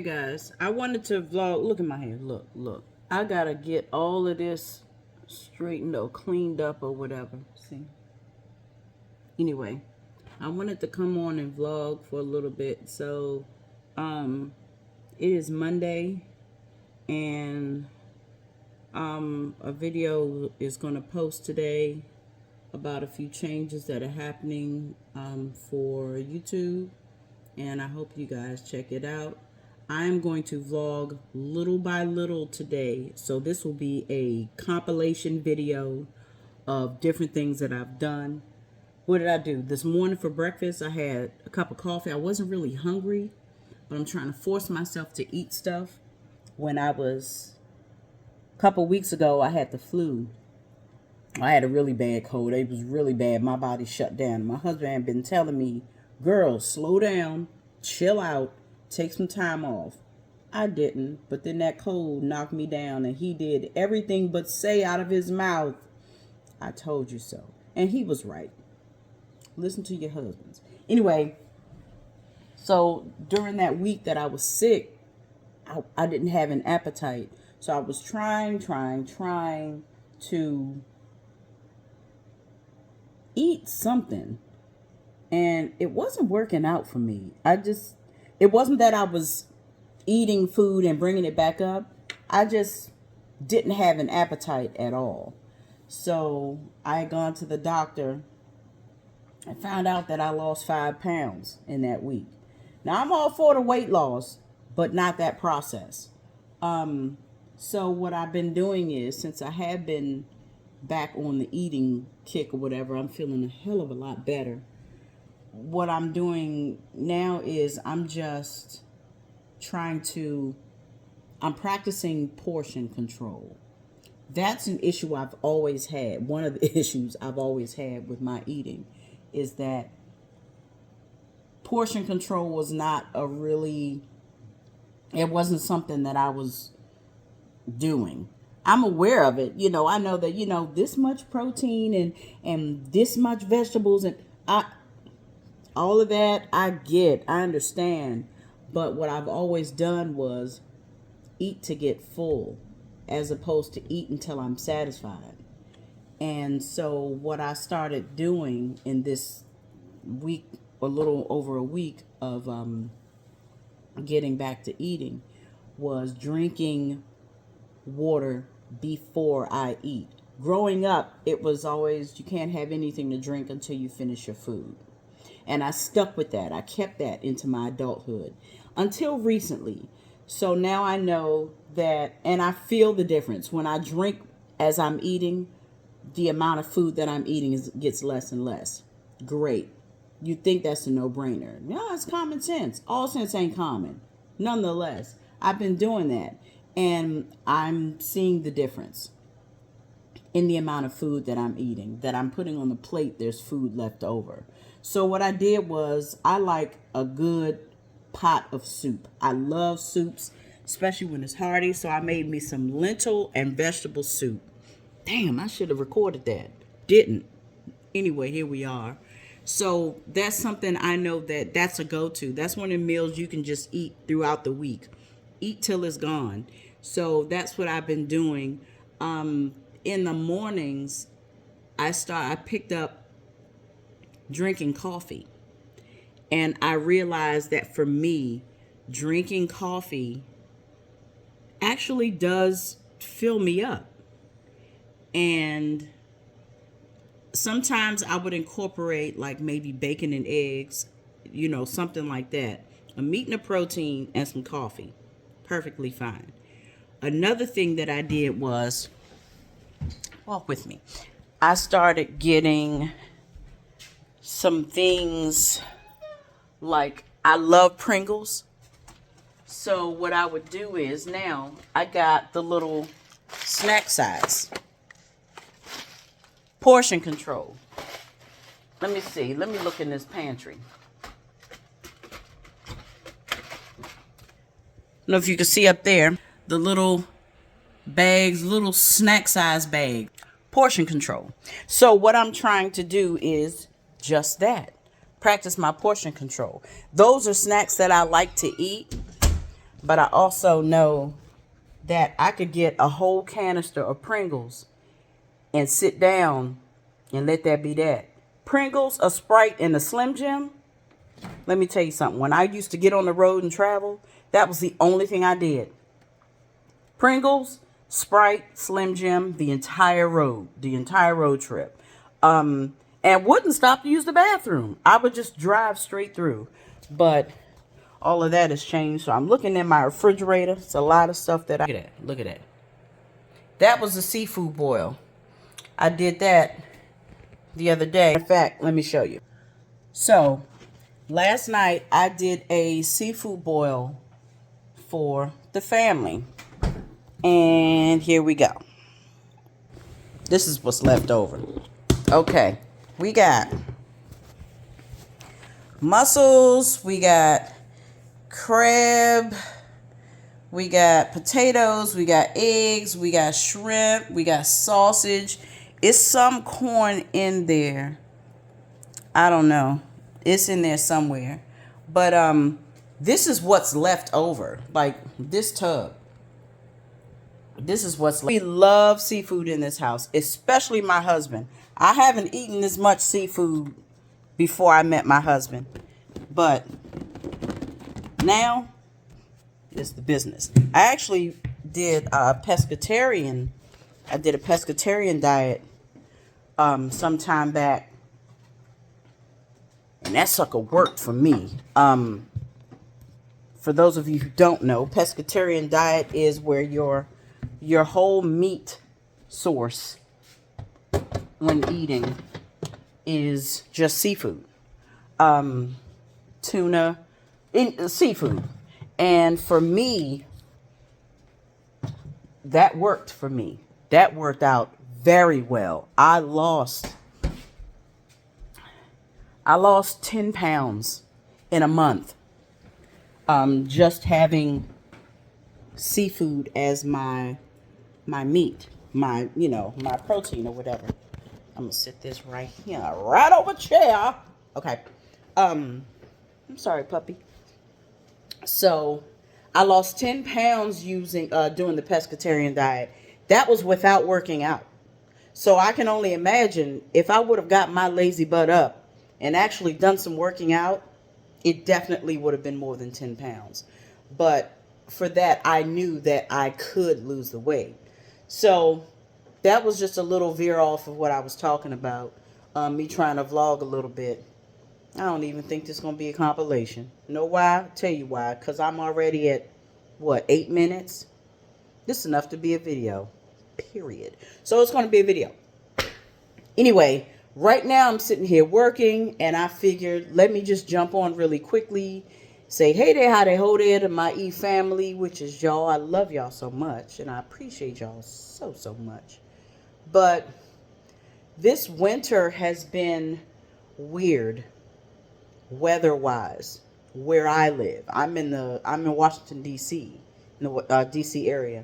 guys, I wanted to vlog. Look at my hair. Look. I gotta get all of this straightened or cleaned up or whatever. See? Anyway, I wanted to come on and vlog for a little bit. So, it is Monday, and a video is gonna post today about a few changes that are happening for YouTube, and I hope you guys check it out. I am going to vlog little by little today, so this will be a compilation video of different things that I've done. What did I do? This morning for breakfast, I had a cup of coffee. I wasn't really hungry, but I'm trying to force myself to eat stuff. When I was, a couple weeks ago, I had the flu. I had a really bad cold. It was really bad. My body shut down. My husband had been telling me, girl, slow down, chill out, take some time off. I didn't, but then that cold knocked me down, and he did everything but say out of his mouth, I told you so. And he was right. Listen to your husbands. Anyway, so during that week that I was sick, I didn't have an appetite. So I was trying to eat something, and it wasn't working out for me. It wasn't that I was eating food and bringing it back up. I just didn't have an appetite at all. So I had gone to the doctor and found out that I lost 5 pounds in that week. Now, I'm all for the weight loss, but not that process. So what I've been doing is, since I have been back on the eating kick or whatever, I'm feeling a hell of a lot better. What I'm doing now is I'm practicing portion control. That's an issue I've always had. One of the issues I've always had with my eating is that portion control was it wasn't something that I was doing. I'm aware of it. I know that, this much protein and this much vegetables, and all of that I understand. But what I've always done was eat to get full as opposed to eat until I'm satisfied. And so what I started doing in this week, a little over a week of getting back to eating, was drinking water before I eat. Growing up, it was always, you can't have anything to drink until you finish your food. And I stuck with that. I kept that into my adulthood until recently. So now I know that, and I feel the difference. When I drink as I'm eating, the amount of food that I'm eating gets less and less. Great. You'd think that's a no-brainer. No, it's common sense. All sense ain't common. Nonetheless, I've been doing that, and I'm seeing the difference in the amount of food that I'm eating, that I'm putting on the plate. There's food left over. So what I did was, I like a good pot of soup. I love soups, especially when it's hearty. So I made me some lentil and vegetable soup. Damn, I should have recorded that. Didn't. Anyway, here we are. So that's something I know that's a go-to. That's one of the meals you can just eat throughout the week. Eat till it's gone. So that's what I've been doing. In the mornings, I picked up drinking coffee. And I realized that for me, drinking coffee actually does fill me up. And sometimes I would incorporate like maybe bacon and eggs, something like that. A meat and a protein and some coffee. Perfectly fine. Another thing that I did was, walk with me. I started getting some things like, I love Pringles. So what I would do is, now I got the little snack size. Portion control. Let me see. Let me look in this pantry. I don't know if you can see up there, the little bags, little snack size bag. Portion control. So what I'm trying to do is just that. Practice my portion control. Those are snacks that I like to eat, But I also know that I could get a whole canister of Pringles and sit down and let that be that. Pringles, a Sprite, and a Slim Jim. Let me tell you something. When I used to get on the road and travel, that was the only thing I did. Pringles, Sprite, Slim Jim, the entire road trip. And wouldn't stop to use the bathroom. I would just drive straight through. But all of that has changed. So I'm looking at my refrigerator. It's a lot of stuff that look at that. Look at that. That was a seafood boil. I did that the other day. In fact, let me show you. So last night I did a seafood boil for the family. And here we go. This is what's left over. Okay. We got mussels. We got crab. We got potatoes. We got eggs. We got shrimp. We got sausage. It's some corn in there. I don't know. It's in there somewhere. But this is what's left over. Like this tub. This is what's left. We love seafood in this house, especially my husband. I haven't eaten this much seafood before I met my husband. But now it's the business. I actually did a pescatarian. I did a pescatarian diet some time back. And that sucker worked for me. For those of you who don't know, pescatarian diet is where your whole meat source when eating is just seafood. Tuna, seafood. And for me, that worked for me. That worked out very well. I lost 10 pounds in a month. Just having seafood as my meat, my protein or whatever. I'm gonna sit this right here, right over chair. Okay. I'm sorry, puppy. So I lost 10 pounds doing the pescatarian diet. That was without working out. So I can only imagine if I would have got my lazy butt up and actually done some working out, it definitely would have been more than 10 pounds. But for that, I knew that I could lose the weight. So that was just a little veer off of what I was talking about. Me trying to vlog a little bit. I don't even think this is going to be a compilation. Know why? I'll tell you why. Because I'm already at, 8 minutes? This is enough to be a video. Period. So it's going to be a video. Anyway, right now I'm sitting here working. And I figured, let me just jump on really quickly. Say, hey there, how they hold there to my family, which is y'all. I love y'all so much. And I appreciate y'all so much. But this winter has been weird weather-wise where I live. I'm in Washington, D.C., in the D.C. area.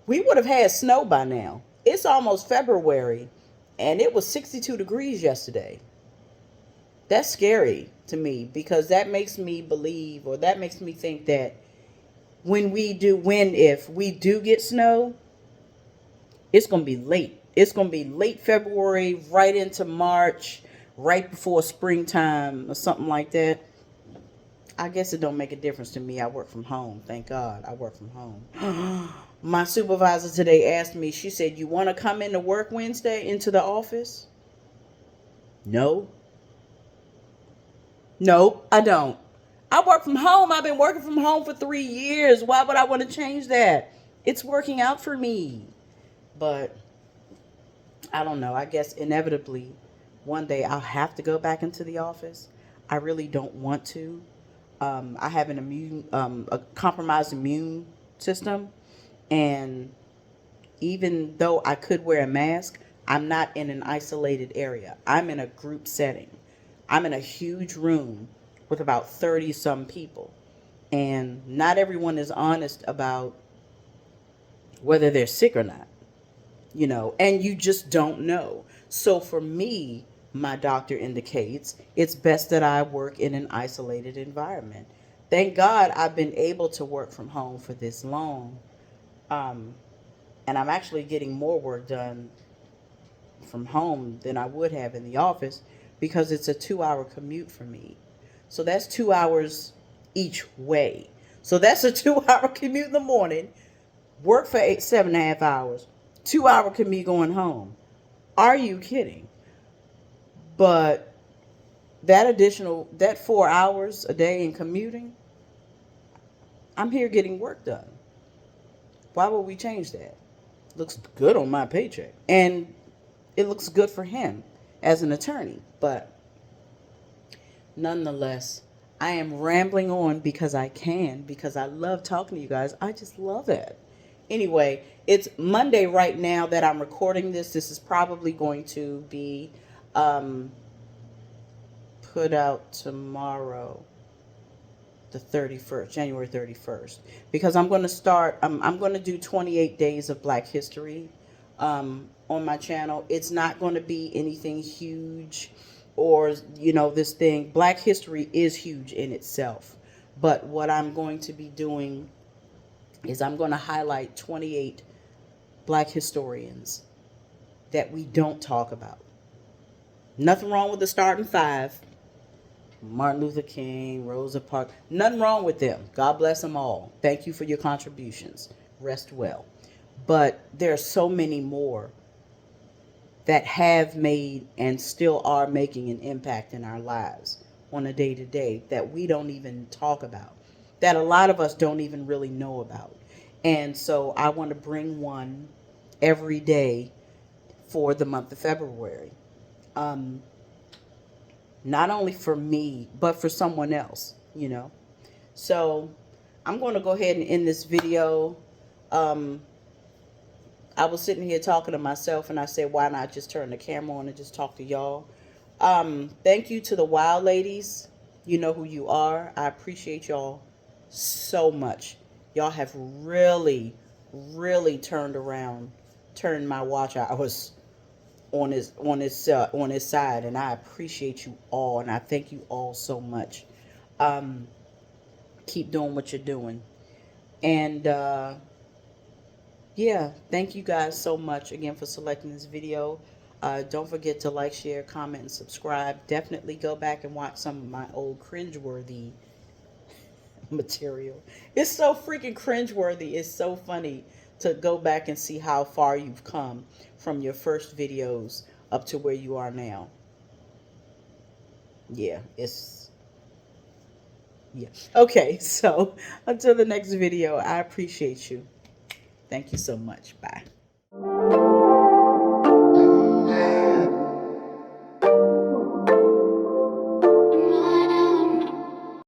We would have had snow by now. It's almost February, and it was 62 degrees yesterday. That's scary to me because that makes me believe, or that makes me think that if we do get snow, it's going to be late. It's going to be late February, right into March, right before springtime or something like that. I guess it don't make a difference to me. I work from home. Thank God I work from home. My supervisor today asked me, she said, you want to come into work Wednesday into the office? No. Nope, I don't. I work from home. I've been working from home for 3 years. Why would I want to change that? It's working out for me. But I don't know. I guess inevitably one day I'll have to go back into the office. I really don't want to. I have a compromised immune system. And even though I could wear a mask, I'm not in an isolated area. I'm in a group setting. I'm in a huge room with about 30 some people. And not everyone is honest about whether they're sick or not, and you just don't know. So for me, my doctor indicates it's best that I work in an isolated environment Thank God I've been able to work from home for this long. Um, and I'm actually getting more work done from home than I would have in the office because it's a 2 hour commute for me. So that's 2 hours each way. So that's a 2 hour commute in the morning, work for 7.5 hours, 2 hour commute going home. Are you kidding? But that 4 hours a day in commuting, I'm here getting work done. Why would we change that? Looks good on my paycheck. And it looks good for him as an attorney. But nonetheless, I am rambling on because I can, because I love talking to you guys. I just love it. Anyway, it's Monday right now that I'm recording this. This is probably going to be um, put out tomorrow, the 31st, January 31st, because I'm going to start, I'm going to do 28 days of Black History on my channel. It's not going to be anything huge or, this thing. Black History is huge in itself. But what I'm going to be doing is I'm going to highlight 28 Black historians that we don't talk about. Nothing wrong with the starting five. Martin Luther King, Rosa Parks. Nothing wrong with them. God bless them all. Thank you for your contributions. Rest well. But there are so many more that have made and still are making an impact in our lives on a day-to-day that we don't even talk about, that a lot of us don't even really know about. And so I want to bring one every day for the month of February. Not only for me, but for someone else. So I'm going to go ahead and end this video. I was sitting here talking to myself and I said, why not just turn the camera on and just talk to y'all? Thank you to the Wild Ladies. You know who you are. I appreciate y'all so much. Y'all have really, really turned my watch hours on his side, and I appreciate you all, and I thank you all so much. Keep doing what you're doing, and yeah, thank you guys so much again for selecting this video. Don't forget to like, share, comment, and subscribe. Definitely go back and watch some of my old cringeworthy material. It's so freaking cringeworthy. It's so funny to go back and see how far you've come from your first videos up to where you are now. Yeah, yeah. Okay, so until the next video, I appreciate you. Thank you so much. Bye.